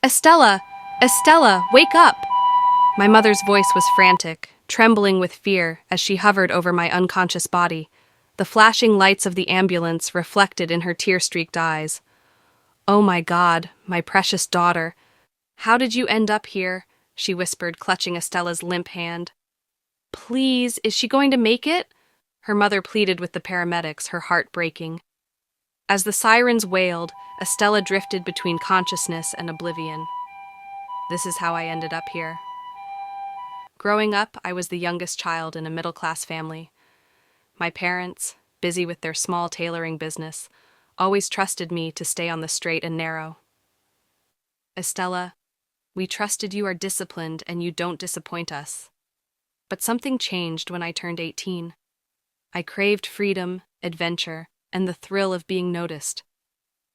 Estella! Estella, wake up! My mother's voice was frantic, trembling with fear as she hovered over my unconscious body, the flashing lights of the ambulance reflected in her tear-streaked eyes. "Oh my God, my precious daughter. How did you end up here?" she whispered, clutching Estella's limp hand. "Please, is she going to make it?" her mother pleaded with the paramedics, her heart breaking. As the sirens wailed, Estella drifted between consciousness and oblivion. This is how I ended up here. Growing up, I was the youngest child in a middle-class family. My parents, busy with their small tailoring business, always trusted me to stay on the straight and narrow. "Estella, we trusted you are disciplined and you don't disappoint us." But something changed when I turned 18. I craved freedom, adventure, and the thrill of being noticed.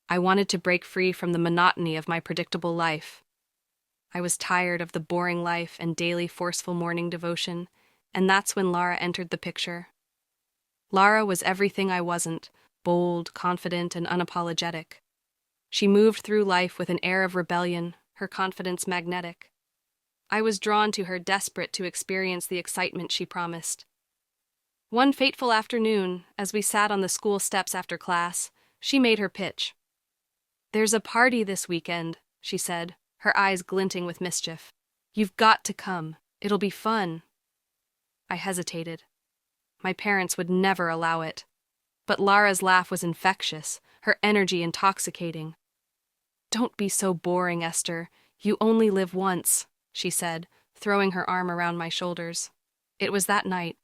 I wanted to break free from the monotony of my predictable life. I was tired of the boring life and daily forceful morning devotion, and that's when Lara entered the picture. Lara was everything I wasn't, bold, confident, and unapologetic. She moved through life with an air of rebellion, her confidence magnetic. I was drawn to her, desperate to experience the excitement she promised. One fateful afternoon, as we sat on the school steps after class, she made her pitch. "There's a party this weekend," she said, her eyes glinting with mischief. "You've got to come. It'll be fun." I hesitated. My parents would never allow it. But Lara's laugh was infectious, her energy intoxicating. "Don't be so boring, Esther. You only live once," she said, throwing her arm around my shoulders. It was that night,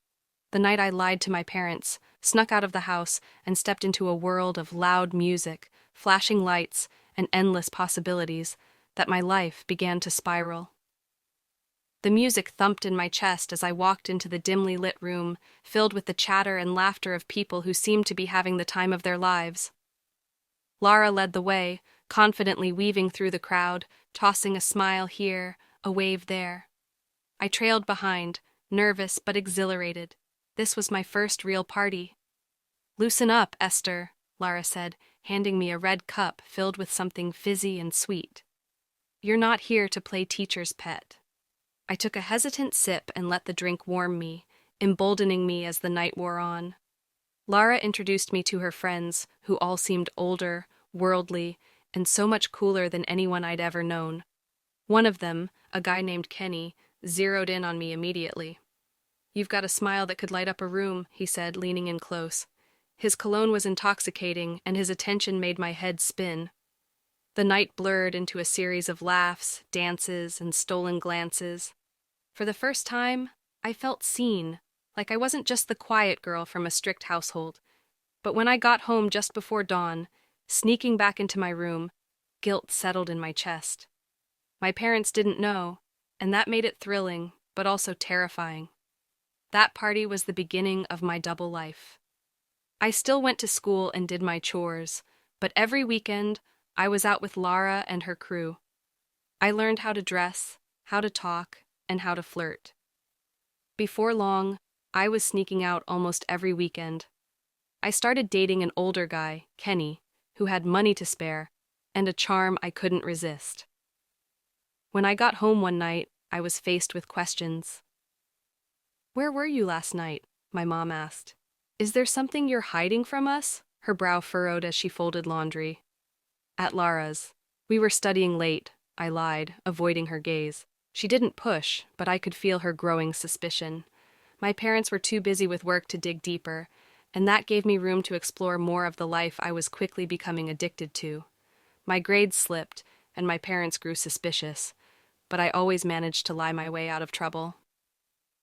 the night I lied to my parents, snuck out of the house, and stepped into a world of loud music, flashing lights, and endless possibilities, that my life began to spiral. The music thumped in my chest as I walked into the dimly lit room, filled with the chatter and laughter of people who seemed to be having the time of their lives. Lara led the way, confidently weaving through the crowd, tossing a smile here, a wave there. I trailed behind, nervous but exhilarated. This was my first real party. "Loosen up, Esther," Lara said, handing me a red cup filled with something fizzy and sweet. "You're not here to play teacher's pet." I took a hesitant sip and let the drink warm me, emboldening me as the night wore on. Lara introduced me to her friends, who all seemed older, worldly, and so much cooler than anyone I'd ever known. One of them, a guy named Kenny, zeroed in on me immediately. "You've got a smile that could light up a room," he said, leaning in close. His cologne was intoxicating, and his attention made my head spin. The night blurred into a series of laughs, dances, and stolen glances. For the first time, I felt seen, like I wasn't just the quiet girl from a strict household. But when I got home just before dawn, sneaking back into my room, guilt settled in my chest. My parents didn't know, and that made it thrilling, but also terrifying. That party was the beginning of my double life. I still went to school and did my chores, but every weekend, I was out with Lara and her crew. I learned how to dress, how to talk, and how to flirt. Before long, I was sneaking out almost every weekend. I started dating an older guy, Kenny, who had money to spare, and a charm I couldn't resist. When I got home one night, I was faced with questions. "Where were you last night?" my mom asked. "Is there something you're hiding from us?" Her brow furrowed as she folded laundry. "At Lara's. We were studying late," I lied, avoiding her gaze. She didn't push, but I could feel her growing suspicion. My parents were too busy with work to dig deeper, and that gave me room to explore more of the life I was quickly becoming addicted to. My grades slipped, and my parents grew suspicious, but I always managed to lie my way out of trouble.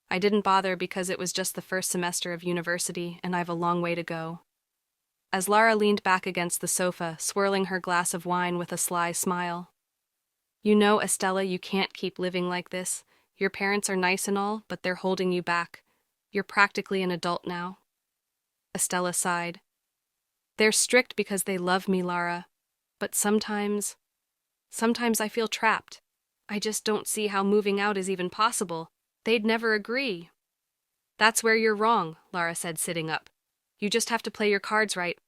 I didn't bother because it was just the first semester of university, and I've a long way to go. As Lara leaned back against the sofa, swirling her glass of wine with a sly smile. "You know, Estella, you can't keep living like this. Your parents are nice and all, but they're holding you back. You're practically an adult now." Estella sighed. "They're strict because they love me, Lara. But sometimes I feel trapped. I just don't see how moving out is even possible. They'd never agree." "That's where you're wrong," Lara said, sitting up. "You just have to play your cards right.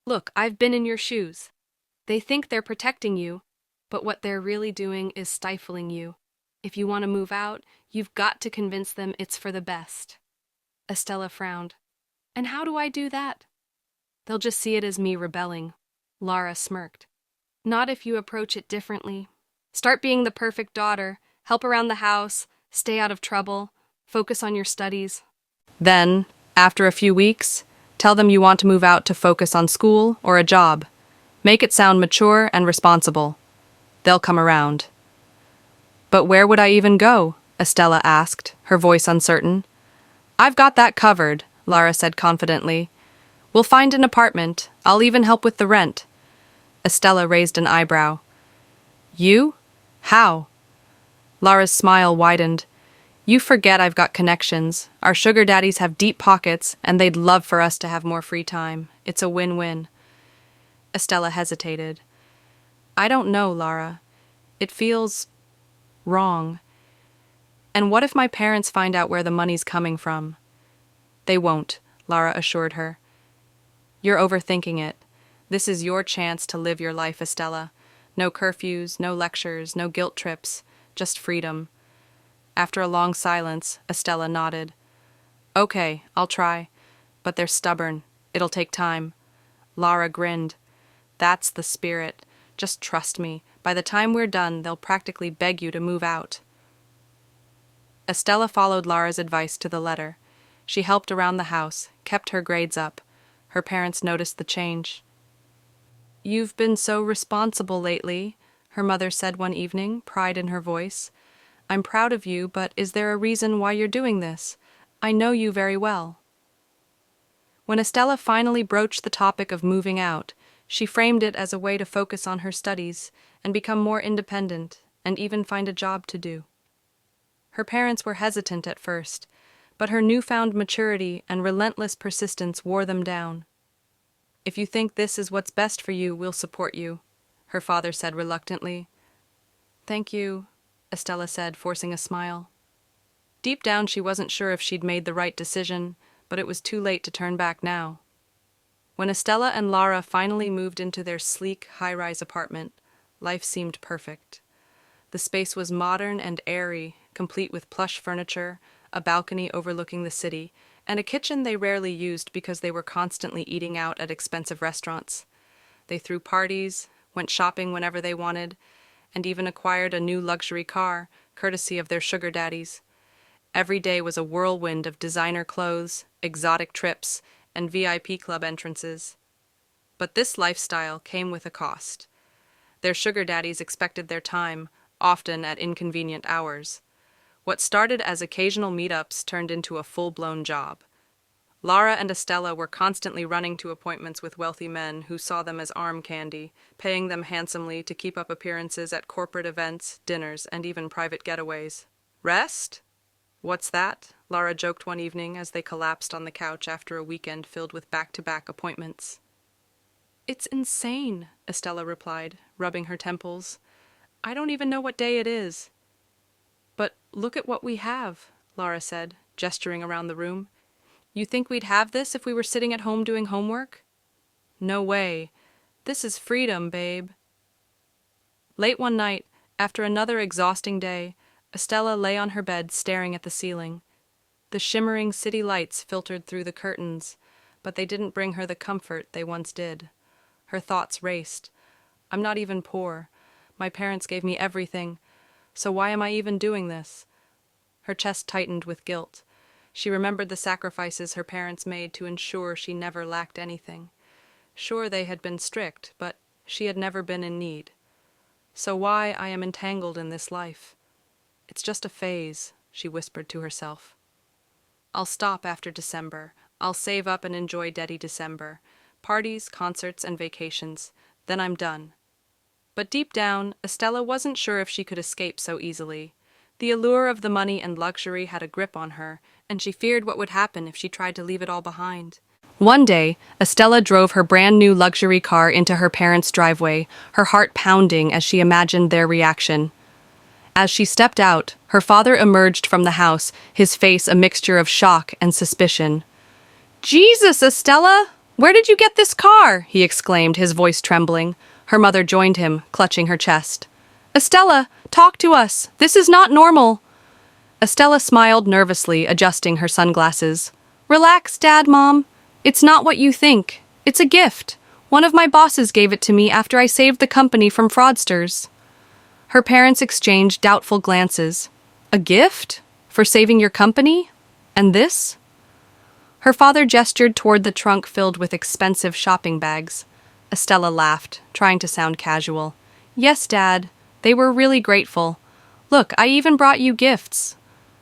Look, I've been in your shoes. They think they're protecting you, But what they're really doing is stifling you. If you want to move out, you've got to convince them it's for the best. Estella frowned. And how do I do that? They'll just see it as me rebelling. Lara smirked. Not if you approach it differently. Start being the perfect daughter, help around the house, stay out of trouble, focus on your studies. Then, after a few weeks, tell them you want to move out to focus on school or a job. Make it sound mature and responsible. They'll come around. But where would I even go? Estella asked, her voice uncertain. I've got that covered, Lara said confidently. We'll find an apartment. I'll even help with the rent. Estella raised an eyebrow. You? How? Lara's smile widened. You forget I've got connections. Our sugar daddies have deep pockets, and they'd love for us to have more free time. It's a win-win. Estella hesitated. I don't know, Lara. It feels wrong. And what if my parents find out where the money's coming from? They won't, Lara assured her. You're overthinking it. This is your chance to live your life, Estella. No curfews, no lectures, no guilt trips, just freedom. After a long silence, Estella nodded. Okay, I'll try. But they're stubborn. It'll take time. Lara grinned. That's the spirit. Just trust me. By the time we're done, they'll practically beg you to move out. Estella followed Lara's advice to the letter. She helped around the house, kept her grades up. Her parents noticed the change. You've been so responsible lately, her mother said one evening, pride in her voice. I'm proud of you, but is there a reason why you're doing this? I know you very well. When Estella finally broached the topic of moving out, she framed it as a way to focus on her studies and become more independent and even find a job to do. Her parents were hesitant at first, but her newfound maturity and relentless persistence wore them down. If you think this is what's best for you, we'll support you, her father said reluctantly. Thank you, Estella said, forcing a smile. Deep down, she wasn't sure if she'd made the right decision, but it was too late to turn back now. When Estella and Lara finally moved into their sleek, high-rise apartment, life seemed perfect. The space was modern and airy, complete with plush furniture, a balcony overlooking the city, and a kitchen they rarely used because they were constantly eating out at expensive restaurants. They threw parties, went shopping whenever they wanted, and even acquired a new luxury car, courtesy of their sugar daddies. Every day was a whirlwind of designer clothes, exotic trips, and VIP club entrances. But this lifestyle came with a cost. Their sugar daddies expected their time, often at inconvenient hours. What started as occasional meetups turned into a full-blown job. Lara and Estella were constantly running to appointments with wealthy men who saw them as arm candy, paying them handsomely to keep up appearances at corporate events, dinners, and even private getaways. Rest? What's that? Lara joked one evening as they collapsed on the couch after a weekend filled with back-to-back appointments. It's insane, Estella replied, rubbing her temples. I don't even know what day it is. But look at what we have, Lara said, gesturing around the room. You think we'd have this if we were sitting at home doing homework? No way. This is freedom, babe. Late one night, after another exhausting day, Estella lay on her bed staring at the ceiling. The shimmering city lights filtered through the curtains, but they didn't bring her the comfort they once did. Her thoughts raced. I'm not even poor. My parents gave me everything. So why am I even doing this? Her chest tightened with guilt. She remembered the sacrifices her parents made to ensure she never lacked anything. Sure, they had been strict, but she had never been in need. So why I am entangled in this life? It's just a phase, she whispered to herself. I'll stop after December. I'll save up and enjoy Daddy December. Parties, concerts, and vacations. Then I'm done. But deep down, Estella wasn't sure if she could escape so easily. The allure of the money and luxury had a grip on her, and she feared what would happen if she tried to leave it all behind. One day, Estella drove her brand-new luxury car into her parents' driveway, her heart pounding as she imagined their reaction. As she stepped out, her father emerged from the house, his face a mixture of shock and suspicion. "Jesus, Estella! Where did you get this car?" he exclaimed, his voice trembling. Her mother joined him, clutching her chest. Estella, talk to us. This is not normal. Estella smiled nervously, adjusting her sunglasses. Relax, Dad, Mom. It's not what you think. It's a gift. One of my bosses gave it to me after I saved the company from fraudsters. Her parents exchanged doubtful glances. A gift? For saving your company? And this? Her father gestured toward the trunk filled with expensive shopping bags. Estella laughed, trying to sound casual. Yes, Dad. They were really grateful. Look, I even brought you gifts.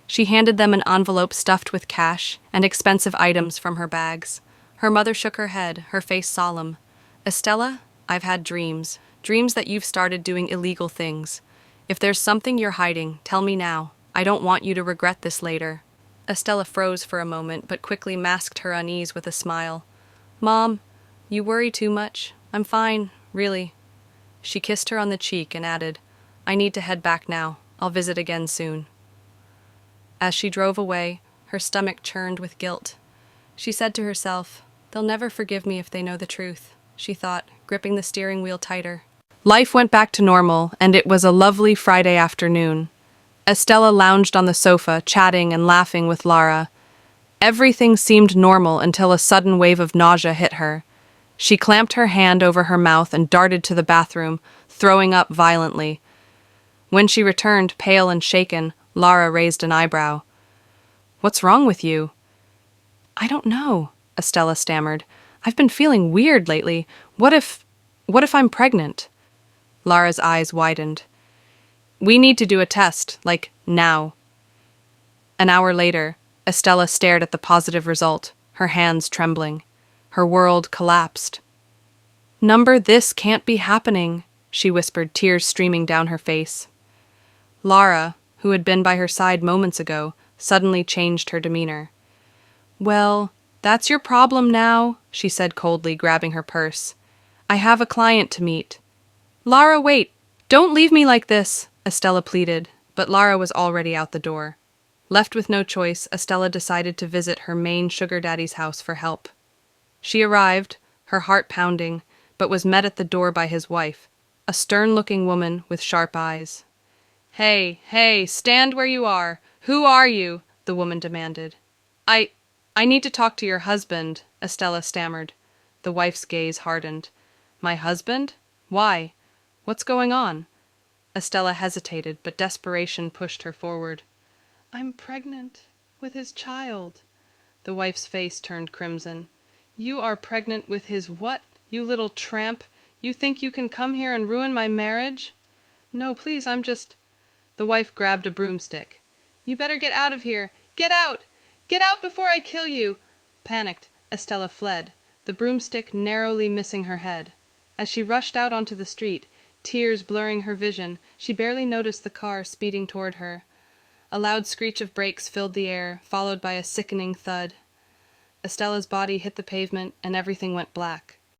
She handed them an envelope stuffed with cash and expensive items from her bags. Her mother shook her head, her face solemn. Estella, I've had dreams. Dreams that you've started doing illegal things. If there's something you're hiding, tell me now. I don't want you to regret this later. Estella froze for a moment, but quickly masked her unease with a smile. Mom, you worry too much. I'm fine, really. She kissed her on the cheek and added, I need to head back now. I'll visit again soon. As she drove away, her stomach churned with guilt. She said to herself, they'll never forgive me if they know the truth, she thought, gripping the steering wheel tighter. Life went back to normal, and it was a lovely Friday afternoon. Estella lounged on the sofa, chatting and laughing with Lara. Everything seemed normal until a sudden wave of nausea hit her. She clamped her hand over her mouth and darted to the bathroom, throwing up violently. When she returned, pale and shaken, Lara raised an eyebrow. What's wrong with you? I don't know, Estella stammered. I've been feeling weird lately. What if I'm pregnant? Lara's eyes widened. We need to do a test, like now. An hour later, Estella stared at the positive result, her hands trembling. Her world collapsed. Number, this can't be happening, she whispered, tears streaming down her face. Lara, who had been by her side moments ago, suddenly changed her demeanor. Well, that's your problem now, she said coldly, grabbing her purse. I have a client to meet. Lara, wait! Don't leave me like this, Estella pleaded, but Lara was already out the door. Left with no choice, Estella decided to visit her main sugar daddy's house for help. She arrived, her heart pounding, but was met at the door by his wife, a stern-looking woman with sharp eyes. Hey, stand where you are. Who are you? The woman demanded. I need to talk to your husband, Estella stammered. The wife's gaze hardened. My husband? Why? What's going on? Estella hesitated, but desperation pushed her forward. I'm pregnant with his child. The wife's face turned crimson. You are pregnant with his what, you little tramp? You think you can come here and ruin my marriage? No, please, I'm just... The wife grabbed a broomstick. You better get out of here. Get out! Get out before I kill you! Panicked, Estella fled, the broomstick narrowly missing her head. As she rushed out onto the street, tears blurring her vision, she barely noticed the car speeding toward her. A loud screech of brakes filled the air, followed by a sickening thud. Estella's body hit the pavement, and everything went black.